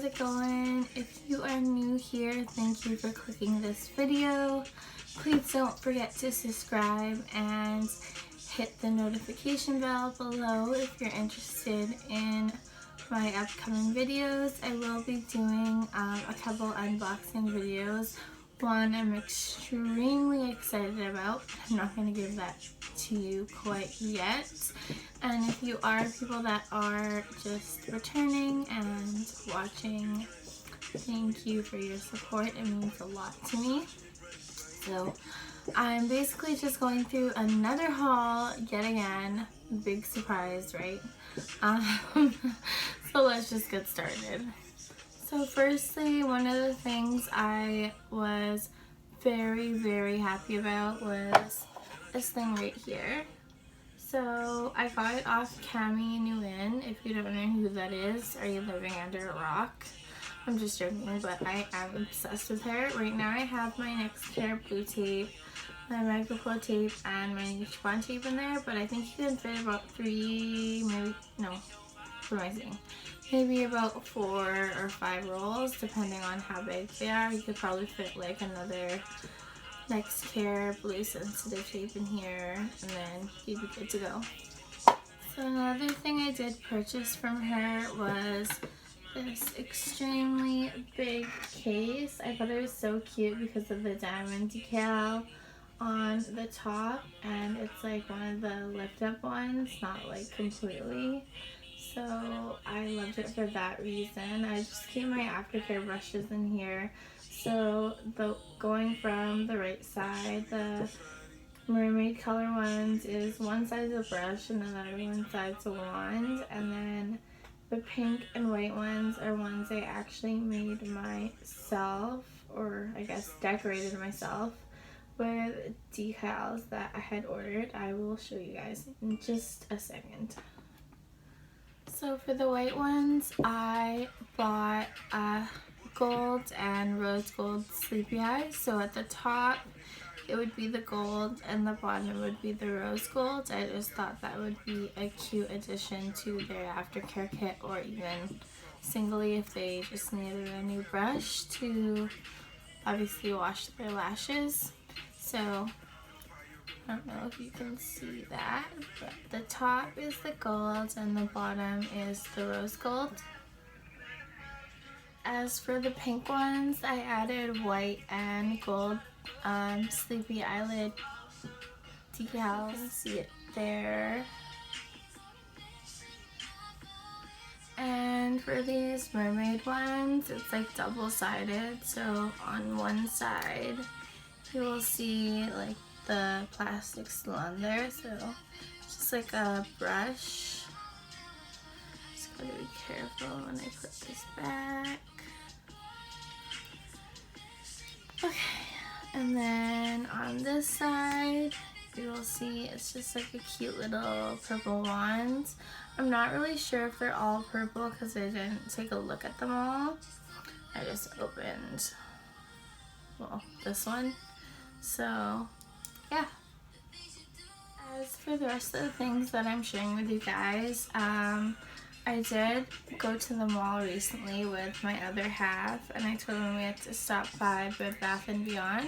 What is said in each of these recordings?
how's it going? If you are new here, thank you for clicking this video. Please don't forget to subscribe and hit the notification bell below if you're interested in my upcoming videos. I will be doing a couple unboxing videos. One I'm extremely excited about. I'm not going to give that to you quite yet. And if you are people that are just returning and watching, thank you for your support. It means a lot to me. So I'm basically just going through another haul yet again. Big surprise, right? So let's just get started. So firstly, one of the things I was very happy about was this thing right here. So I got it off Cammy Nguyen. If you don't know who that is, are you living under a rock? I'm just joking, but I am obsessed with her. Right now I have my NextCare blue tape, my Mega Pro tape, and my niche bond tape in there, but I think you can fit about maybe about 4 or 5 rolls, depending on how big they are. You could probably fit like another NextCare blue sensitive tape in here, and then you'd be good to go. So another thing I did purchase from her was this extremely big case. I thought it was so cute because of the diamond decal on the top, and it's like one of the lift up ones, not like completely. So I loved it for that reason. I just keep my aftercare brushes in here. So going from the right side, the mermaid color ones is one side's a brush and then the other one side's a wand, and then the pink and white ones are ones I actually made myself, or I guess decorated myself with decals that I had ordered. I will show you guys in just a second. So for the white ones, I bought gold and rose gold sleepy eyes. So at the top it would be the gold and the bottom would be the rose gold. I just thought that would be a cute addition to their aftercare kit, or even singly if they just needed a new brush to obviously wash their lashes. So I don't know if you can see that, but the top is the gold and the bottom is the rose gold. As for the pink ones, I added white and gold sleepy eyelid decals. You can see it there. And for these mermaid ones, it's like double-sided, so on one side you will see like the plastic still on there, so just like a brush. Just gotta be careful when I put this back. Okay, and then on this side you will see it's just like a cute little purple wand. I'm not really sure if they're all purple because I didn't take a look at them all. I just opened, well, this one. So yeah. As for the rest of the things that I'm sharing with you guys, I did go to the mall recently with my other half, and I told him we had to stop by Bed Bath & Beyond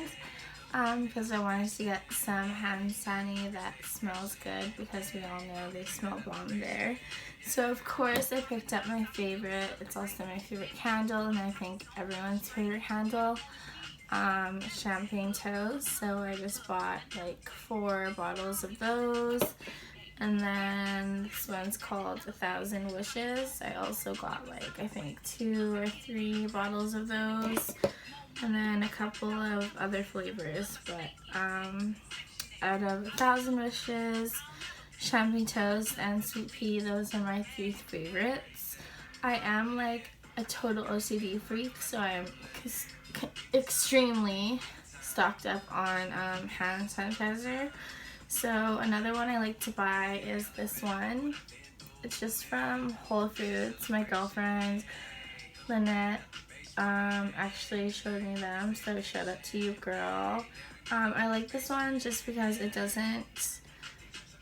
because I wanted to get some hand sani that smells good, because we all know they smell bomb there. So of course I picked up my favorite. It's also my favorite candle, and I think everyone's favorite candle, champagne toast. So I just bought like 4 bottles of those, and then this one's called 1,000 Wishes. I also got like I think 2 or 3 bottles of those, and then a couple of other flavors, but out of 1,000 Wishes, champagne toast, and sweet pea, those are my 3 favorites. I am like a total OCD freak, so I'm extremely stocked up on hand sanitizer. So another one I like to buy is this one. It's just from Whole Foods. My girlfriend Lynette actually showed me them, so shout out to you, girl. I like this one just because it doesn't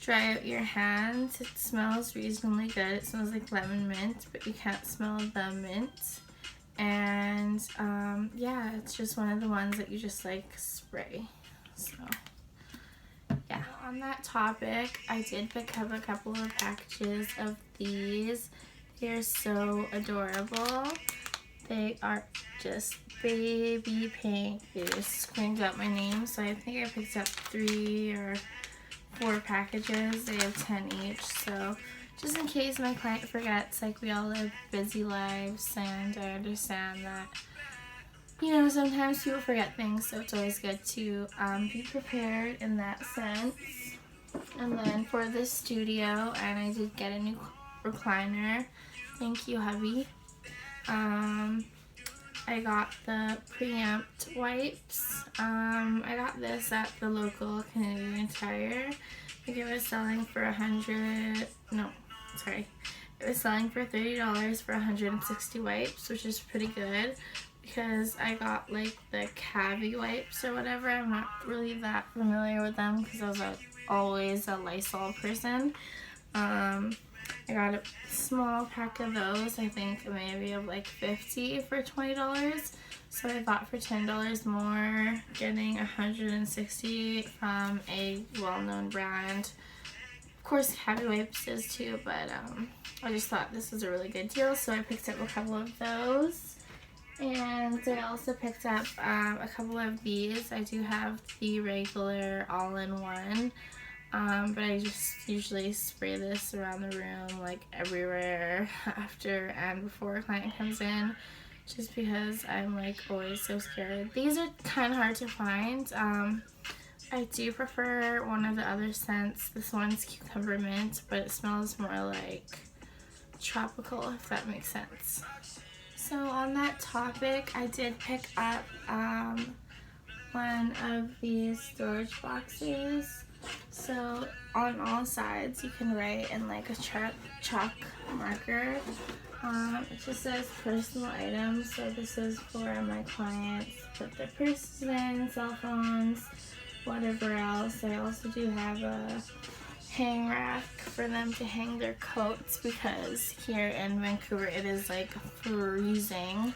dry out your hands. It smells reasonably good. It smells like lemon mint, but you can't smell the mint. And yeah, it's just one of the ones that you just like spray. So yeah, on that topic, I did pick up a couple of packages of these. They're so adorable. They are just baby pink. They just screamed out my name, so I think I picked up 3 or 4 packages. They have 10 each, so just in case my client forgets, like we all live busy lives, and I understand that, you know, sometimes people forget things, so it's always good to be prepared in that sense. And then for this studio, and I did get a new recliner. Thank you, hubby. I got the preempt wipes. I got this at the local Canadian Tire. I think it was selling for it was selling for $30 for 160 wipes, which is pretty good because I got like the Cavi wipes or whatever. I'm not really that familiar with them because I was always a Lysol person. I got a small pack of those, I think maybe of like 50 for $20. So I thought for $10 more, getting 160 from a well-known brand. Of course, Cavi wipes is too, but I just thought this was a really good deal, so I picked up a couple of those. And I also picked up a couple of these. I do have the regular all-in-one. But I just usually spray this around the room, like everywhere, after and before a client comes in, just because I'm like always so scared. These are kind of hard to find. I do prefer one of the other scents. This one's cucumber mint, but it smells more like tropical, if that makes sense. So on that topic, I did pick up one of these storage boxes. So on all sides you can write in like a chalk marker. It just says personal items, so this is for my clients to put their purses in, cell phones, whatever else. I also do have a hang rack for them to hang their coats because here in Vancouver it is like freezing.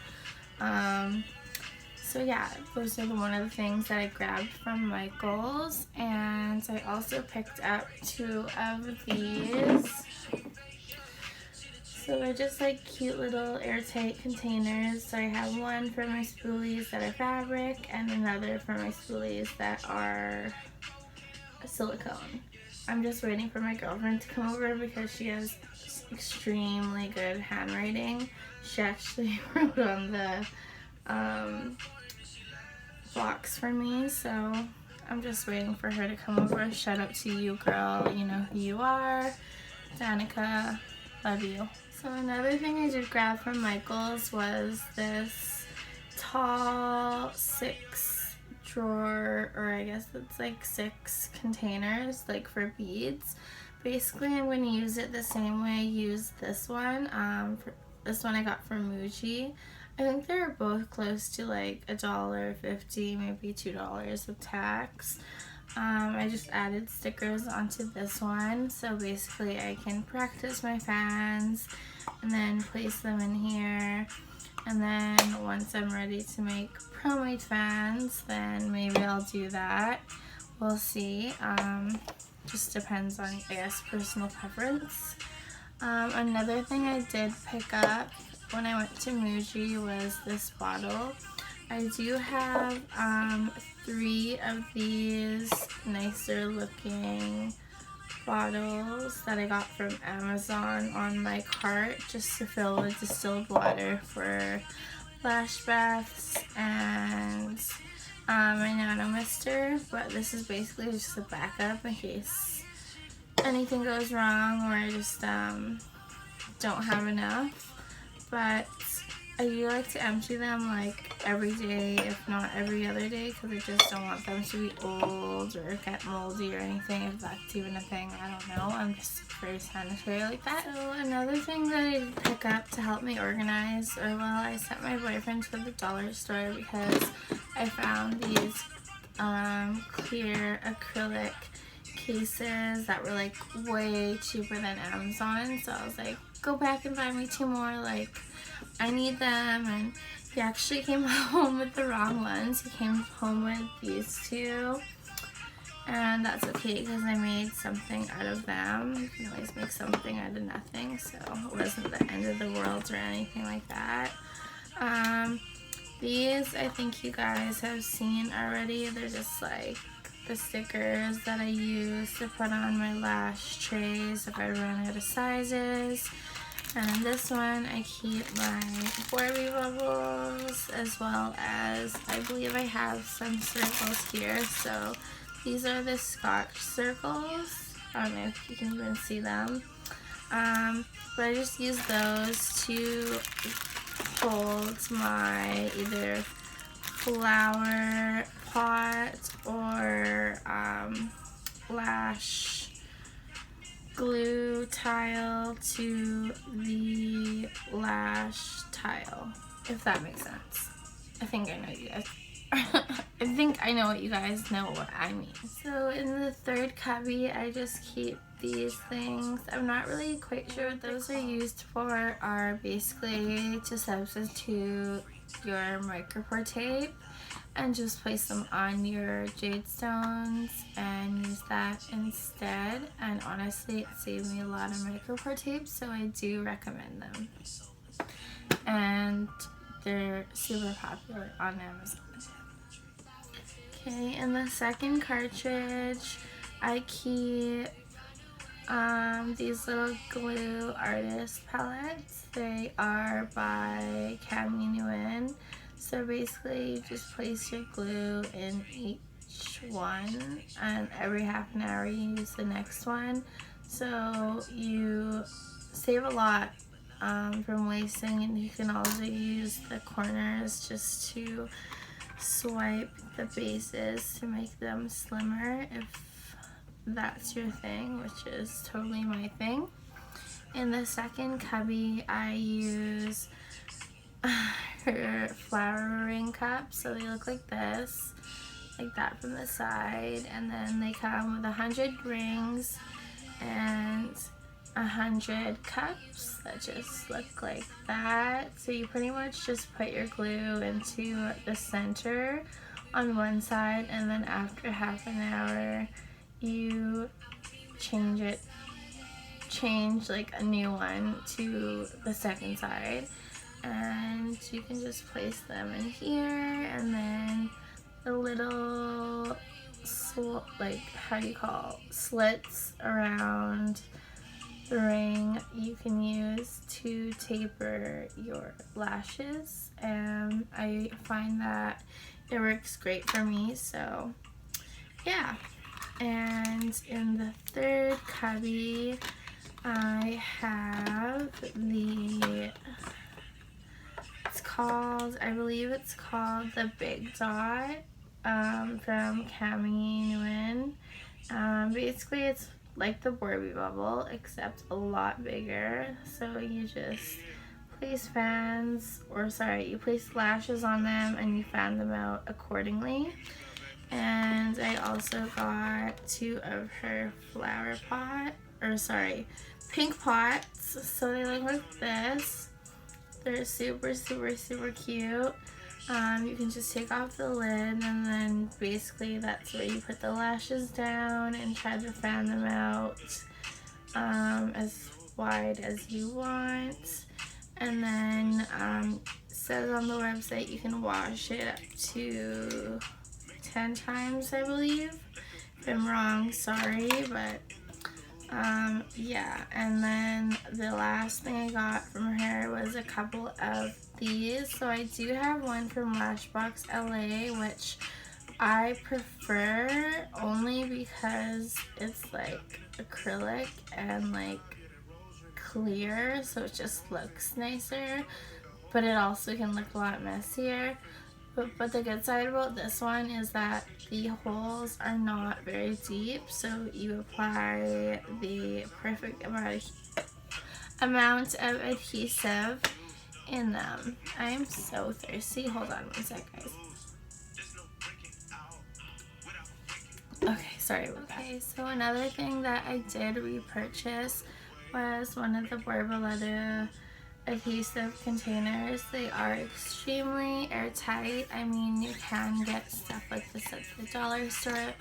So yeah, those are one of the things that I grabbed from Michael's, and I also picked up 2 of these. So they're just like cute little airtight containers. So I have one for my spoolies that are fabric and another for my spoolies that are silicone. I'm just waiting for my girlfriend to come over because she has extremely good handwriting. She actually wrote on the box for me, so I'm just waiting for her to come over. Shout out to you, girl. You know who you are. Danica, love you. So another thing I did grab from Michael's was this tall 6 drawer, or I guess it's like 6 containers, like for beads. Basically, I'm going to use it the same way I used this one. This one I got from Muji. I think they were both close to like $1.50, maybe $2 with tax. I just added stickers onto this one, so basically I can practice my fans and then place them in here. And then once I'm ready to make pro-made fans, then maybe I'll do that. We'll see. Just depends on, I guess, personal preference. Another thing I did pick up when I went to Muji was this bottle. I do have 3 of these nicer looking bottles that I got from Amazon on my cart just to fill with distilled water for lash baths and my nano mister, but this is basically just a backup in case anything goes wrong or I just don't have enough. But I do like to empty them like every day, if not every other day, because I just don't want them to be old or get moldy or anything, if that's even a thing. I don't know. I'm just very sanitary like that. So another thing that I did pick up to help me organize, or well, I sent my boyfriend to the dollar store because I found these clear acrylic cases that were like way cheaper than Amazon. So I was like, go back and buy me 2 more, like I need them. And He actually came home with the wrong ones. He came home with these two. And that's okay because I made something out of them. You can always make something out of nothing, so it wasn't the end of the world or anything like that. These I think you guys have seen already. They're just like the stickers that I use to put on my lash trays if I run out of sizes. And this one I keep my Barbie bubbles, as well as I believe I have some circles here. So these are the Scotch circles. I don't know if you can even see them. But I just use those to hold my either flower pot or lash glue tile to the lash tile, if that makes sense. I think I know you guys. I think I know what you guys know what I mean. So in the third cubby, I just keep these things. I'm not really quite sure what those are used for. Are basically to substitute your micropore tape and just place them on your jade stones and use that instead. And honestly, it saved me a lot of micropore tape, so I do recommend them. And they're super popular on Amazon. Okay, in the second cartridge, I keep these little glue artist palettes. They are by Cammy Nguyen. So basically, you just place your glue in each one, and every half an hour you use the next one. So you save a lot from wasting, and you can also use the corners just to swipe the bases to make them slimmer if that's your thing, which is totally my thing. In the second cubby, I use her flower ring cups. So they look like this, like that from the side, and then they come with 100 rings and 100 cups that just look like that. So you pretty much just put your glue into the center on one side, and then after half an hour you change like a new one to the second side, and you can just place them in here, and then the little slits around the ring you can use to taper your lashes, and I find that it works great for me, so yeah. And in the third cubby, I have I believe it's called the Big Dot from Cami Nguyen. Basically it's like the Barbie bubble, except a lot bigger. So you just place you place lashes on them and you fan them out accordingly. And I also got 2 of her pink pots. So they look like this. They're super, super, super cute. You can just take off the lid, and then basically that's where you put the lashes down and try to fan them out as wide as you want. And then it says on the website you can wash it up to 10 times, I believe. If I'm wrong, sorry, but yeah. And then the last thing I got from her was a couple of these. So I do have one from Lashbox LA, which I prefer only because it's like acrylic and like clear, so it just looks nicer, but it also can look a lot messier. But the good side about this one is that the holes are not very deep, so you apply the perfect amount of adhesive in them. I am so thirsty. Hold on one sec, guys. Okay, sorry about that. Okay, so another thing that I did repurchase was one of the Barbaletta adhesive containers. They are extremely airtight. I mean, you can get stuff like this at the dollar store.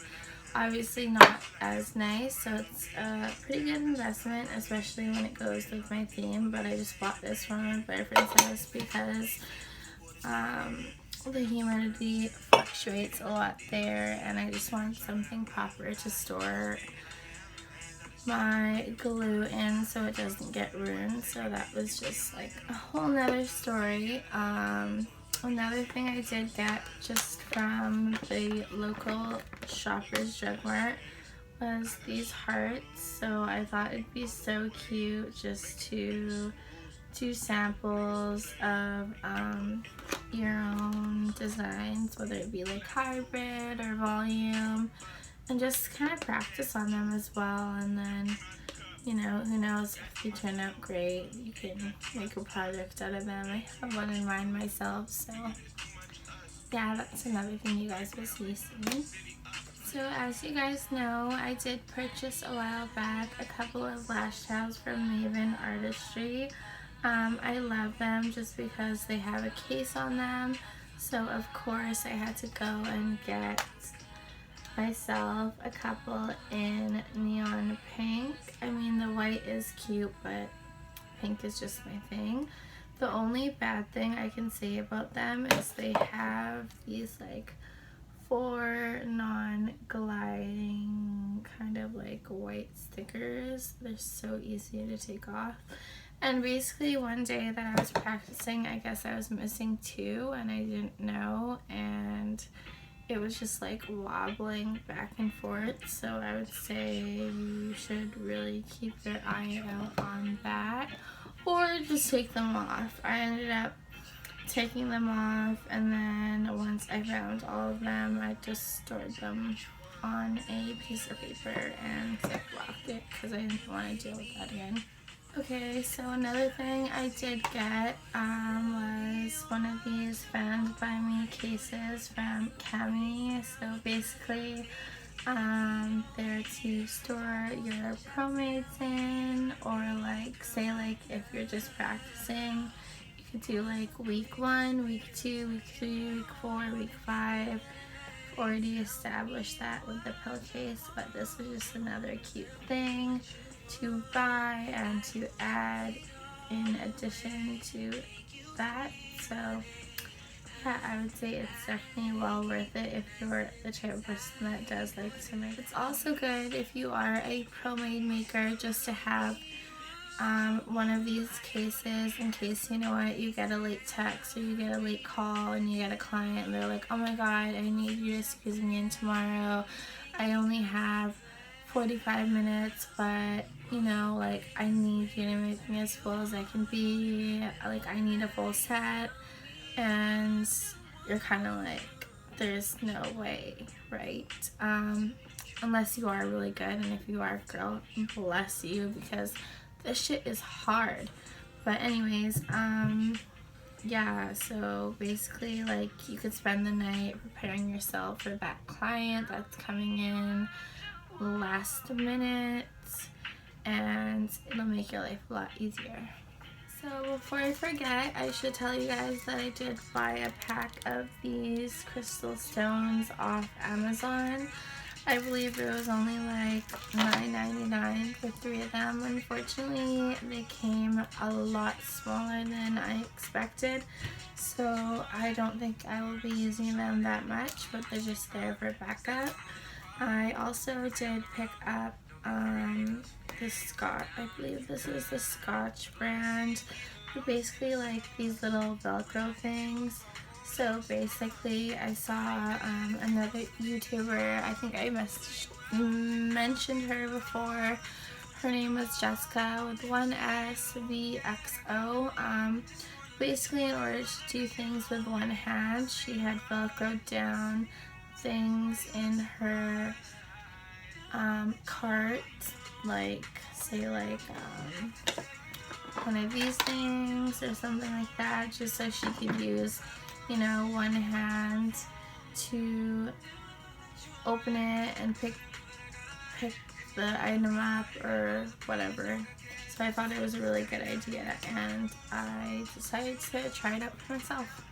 Obviously not as nice, so it's a pretty good investment, especially when it goes with my theme. But I just bought this from my boyfriend's house because the humidity fluctuates a lot there, and I just wanted something proper to store my glue in so it doesn't get ruined. So that was just like a whole nother story. Another thing I did get just from the local Shoppers Drug Mart was these hearts. So I thought it'd be so cute just to do samples of your own designs, whether it be like hybrid or volume, and just kind of practice on them as well. And then, you know, who knows, if they turn out great, you can make a project out of them. I have one in mind myself, so yeah, that's another thing you guys will see soon. So as you guys know, I did purchase a while back a couple of lash towels from Maven Artistry. I love them just because they have a case on them, so of course I had to go and get myself a couple in neon pink. I mean, the white is cute, but pink is just my thing. The only bad thing I can say about them is they have these like 4 non-gliding kind of like white stickers. They're so easy to take off. And basically one day that I was practicing, I guess I was missing 2 and I didn't know, and it was just like wobbling back and forth. So I would say you should really keep your eye out on that, or just take them off. I ended up taking them off, and then once I found all of them, I just stored them on a piece of paper and ziplocked it because I didn't want to deal with that again. Okay, so another thing I did get was one of these Found By Me cases from Cammy. So basically, they're to store your promades in, or like, say like if you're just practicing, you could do like week 1, week 2, week 3, week 4, week 5. Already established that with the pill case, but this was just another cute thing to buy and to add in addition to that. So yeah, I would say it's definitely well worth it if you're the type of person that does like to make. It's also good if you are a pomade maker just to have one of these cases in case, you know what, you get a late text or you get a late call and you get a client and they're like, oh my god, I need you to squeeze me in tomorrow. I only have 45 minutes, but you know, like, I need you to make me as full as I can be. Like, I need a full set. And you're kind of like, there's no way, right? Unless you are really good, and if you are, girl, bless you, because this shit is hard. But anyways, yeah, so basically, like, you could spend the night preparing yourself for that client that's coming in last minute, and it'll make your life a lot easier. So before I forget, I should tell you guys that I did buy a pack of these crystal stones off Amazon. I believe it was only like $9.99 for 3 of them. Unfortunately, they came a lot smaller than I expected, so I don't think I will be using them that much, but they're just there for backup. I also did pick up the Scotch, I believe this is the Scotch brand. They're basically like these little Velcro things. So basically, I saw another YouTuber, I think I mentioned her before. Her name was Jessica with 1S VXO. Basically, in order to do things with one hand, she had Velcroed down things in her cart, like, say like one of these things or something like that, just so she could use, you know, one hand to open it and pick the item up or whatever. So I thought it was a really good idea, and I decided to try it out for myself.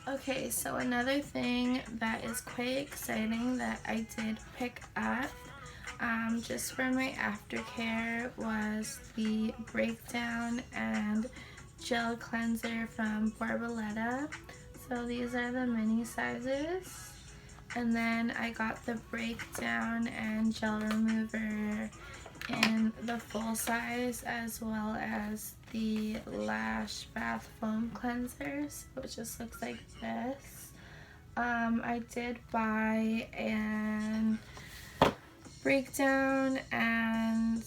Okay, so another thing that is quite exciting that I did pick up just for my aftercare was the Breakdown and Gel Cleanser from Barbaletta. So these are the mini sizes. And then I got the Breakdown and Gel Remover in the full size, as well as the Lash Bath Foam Cleansers, which just looks like this. I did buy an Breakdown and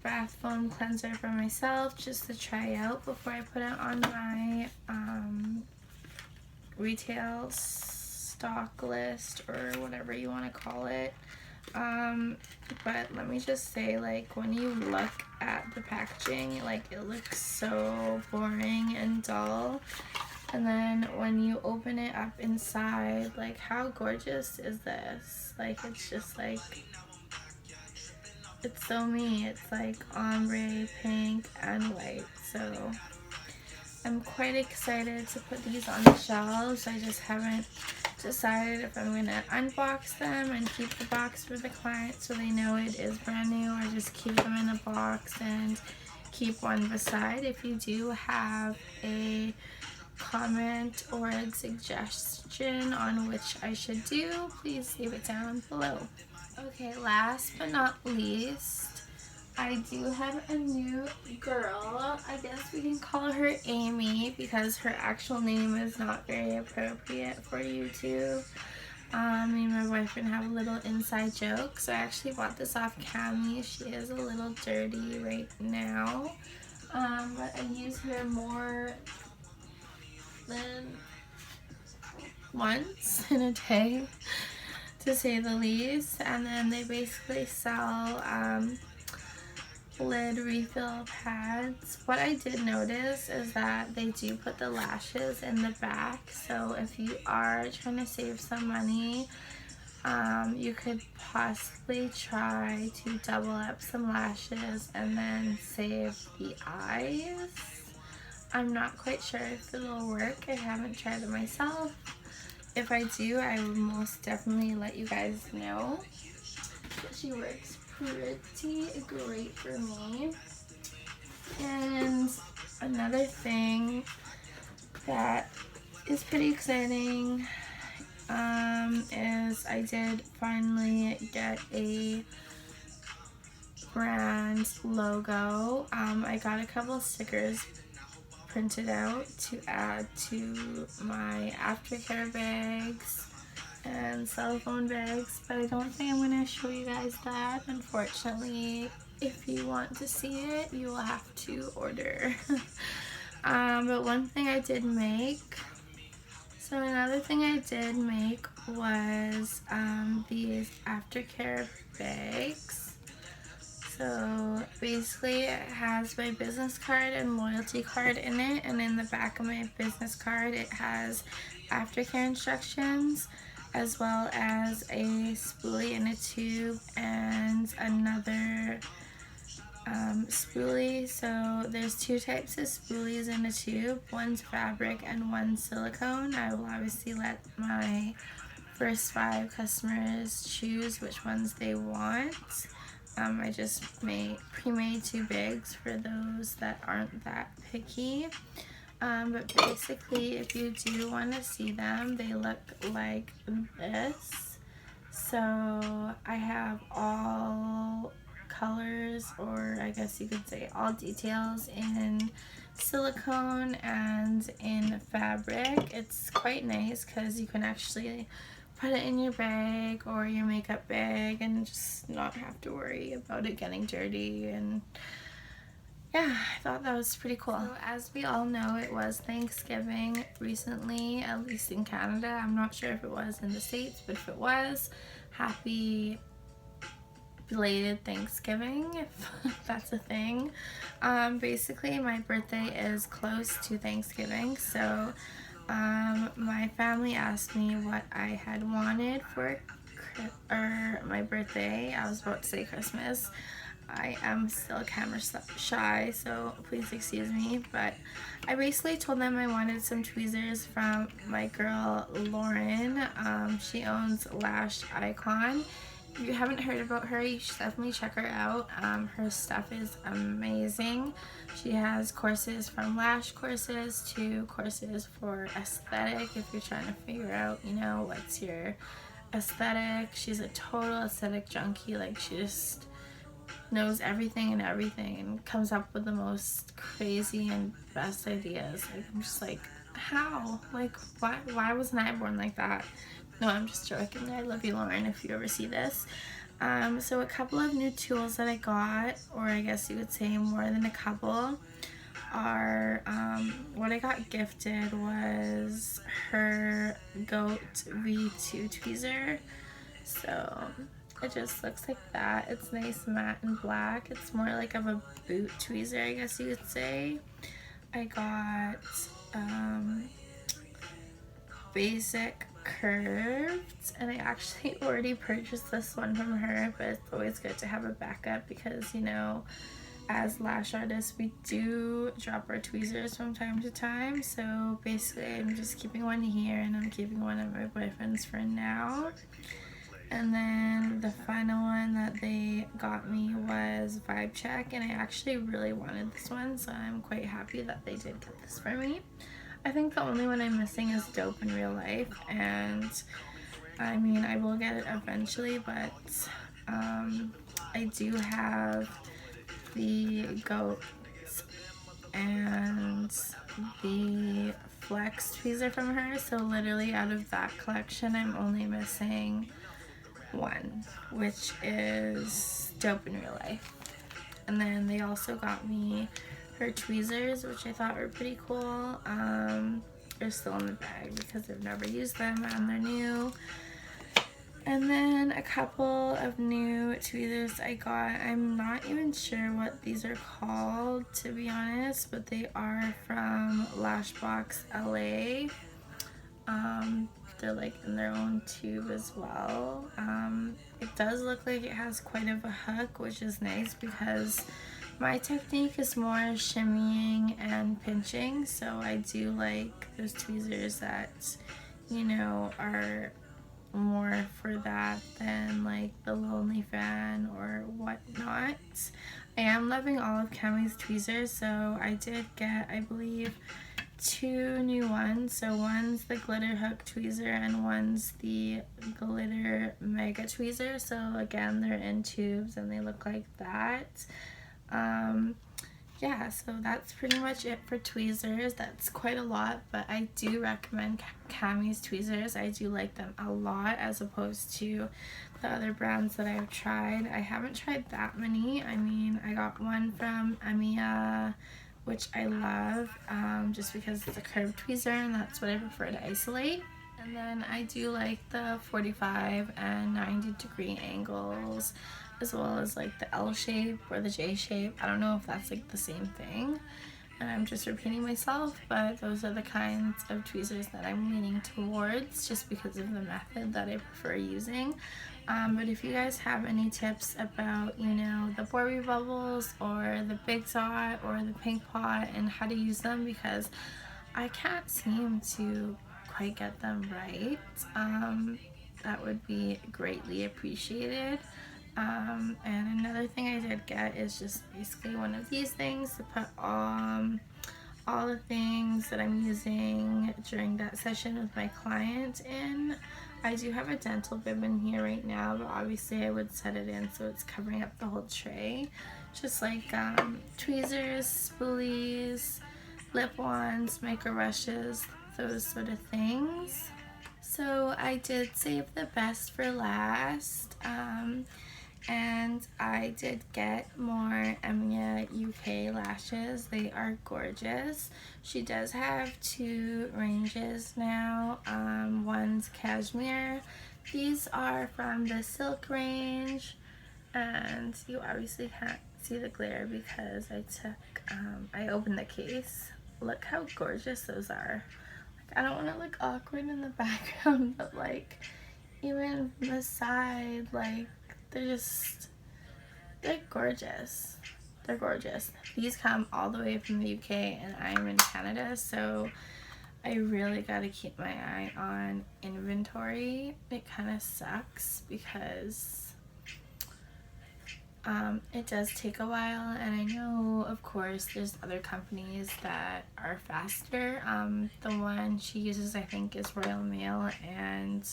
Bath Foam Cleanser for myself just to try out before I put it on my retail stock list, or whatever you want to call it. But let me just say, like, when you look at the packaging, like, it looks so boring and dull, and then when you open it up inside, like, how gorgeous is this? Like, it's just like, it's so me. It's like ombre, pink, and white. So I'm quite excited to put these on the shelves. I just haven't decided if I'm going to unbox them and keep the box for the client so they know it is brand new, or just keep them in a box and keep one beside. If you do have a comment or a suggestion on which I should do, please leave it down below. Okay, last but not least, I do have a new girl. I guess we can call her Amy because her actual name is not very appropriate for YouTube. Me and my boyfriend have a little inside joke. So I actually bought this off Cammy. She is a little dirty right now. But I use her more than once in a day, to say the least. And then they basically sell lid refill pads. What I did notice is that they do put the lashes in the back, so if you are trying to save some money, you could possibly try to double up some lashes and then save the eyes. I'm not quite sure if it'll work. I haven't tried it myself. If I do, I will most definitely let you guys know. But she works pretty great for me. And another thing that is pretty exciting is I did finally get a brand logo. I got a couple stickers printed out to add to my aftercare bags and cell phone bags, but I don't think I'm going to show you guys that, unfortunately. If you want to see it, you will have to order. But one thing I did make, so another thing I did make was these aftercare bags. So basically it has my business card and loyalty card in it, and in the back of my business card it has aftercare instructions, as well as a spoolie in a tube and another spoolie. So there's two types of spoolies in a tube. One's fabric and one's silicone. I will obviously let my first 5 customers choose which ones they want. I just pre-made 2 bags for those that aren't that picky. But basically, if you do want to see them, they look like this. So I have all colors, or I guess you could say all details, in silicone and in fabric. It's quite nice because you can actually put it in your bag or your makeup bag and just not have to worry about it getting dirty. And yeah, I thought that was pretty cool. So as we all know, it was Thanksgiving recently, at least in Canada. I'm not sure if it was in the States, but if it was, happy belated Thanksgiving, if that's a thing. Basically, my birthday is close to Thanksgiving, so my family asked me what I had wanted for my birthday. I was about to say Christmas. I am still camera shy, so please excuse me, but I basically told them I wanted some tweezers from my girl Lauren. She owns Lash Icon. If you haven't heard about her, you should definitely check her out. Her stuff is amazing. She has courses from lash courses to courses for aesthetic, if you're trying to figure out, you know, what's your aesthetic. She's a total aesthetic junkie. Like, she just knows everything and comes up with the most crazy and best ideas. Like, I'm just like, how? Like, why wasn't I born like that? No, I'm just joking. I love you, Lauren, if you ever see this. So a couple of new tools that I got, or I guess you could say more than a couple, are what I got gifted was her Goat V2 tweezer. So it just looks like that. It's nice matte and black. It's more like of a boot tweezer, I guess you could say. I got basic curved, and I actually already purchased this one from her, but it's always good to have a backup because, you know, as lash artists, we do drop our tweezers from time to time. So basically I'm just keeping one here, and I'm keeping one at my boyfriend's for now. And then the final one that they got me was Vibe Check, and I actually really wanted this one, so I'm quite happy that they did get this for me. I think the only one I'm missing is Dope in Real Life, and I mean, I will get it eventually, but I do have the Goat and the Flex tweezer from her, so literally out of that collection I'm only missing one, which is Dope in Real Life. And then they also got me her tweezers, which I thought were pretty cool. They're still in the bag because I've never used them and they're new. And then a couple of new tweezers I got. I'm not even sure what these are called, to be honest, but they are from Lashbox LA. They're like in their own tube as well. It does look like it has quite of a hook, which is nice because my technique is more shimmying and pinching, so I do like those tweezers that, you know, are more for that than like the Lonely Fan or whatnot. I am loving all of Cammy's tweezers, so I did get, I believe, 2 new ones. So one's the glitter hook tweezer and one's the glitter mega tweezer. So again, they're in tubes and they look like that. Yeah, so that's pretty much it for tweezers. That's quite a lot, but I do recommend Cammy's tweezers. I do like them a lot as opposed to the other brands that I've tried. I haven't tried that many. I mean, I got one from EMIA, which I love, just because it's a curved tweezer and that's what I prefer to isolate. And then I do like the 45 and 90 degree angles, as well as like the L shape or the J shape. I don't know if that's like the same thing, and I'm just repeating myself, but those are the kinds of tweezers that I'm leaning towards just because of the method that I prefer using. But if you guys have any tips about, you know, the Barbie bubbles or the big dot or the pink pot and how to use them, because I can't seem to quite get them right, that would be greatly appreciated. And another thing I did get is just basically one of these things to put all the things that I'm using during that session with my client in. I do have a dental bib in here right now, but obviously I would set it in so it's covering up the whole tray. Just like tweezers, spoolies, lip wands, micro brushes, those sort of things. So I did save the best for last, and I did get more EMIA UK lashes. They are gorgeous. She does have 2 ranges now. One's cashmere. These are from the silk range, and you obviously can't see the glare because I opened the case. Look how gorgeous those are. Like, I don't want to look awkward in the background, but like, even from the side, like, they're gorgeous. They're gorgeous. These come all the way from the UK and I'm in Canada, so I really gotta keep my eye on inventory. It kind of sucks because it does take a while, and I know, of course, there's other companies that are faster. The one she uses, I think, is Royal Mail, and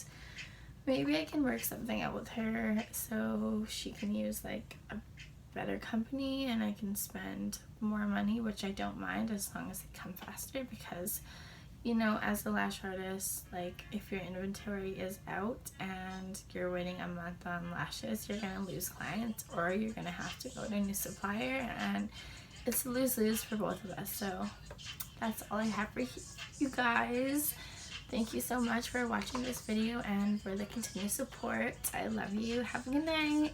maybe I can work something out with her so she can use like a better company and I can spend more money, which I don't mind as long as they come faster, because you know, as a lash artist, like, if your inventory is out and you're waiting a month on lashes, you're gonna lose clients, or you're gonna have to go to a new supplier, and it's a lose-lose for both of us. So that's all I have for you guys. Thank you so much for watching this video and for the continued support. I love you. Have a good night.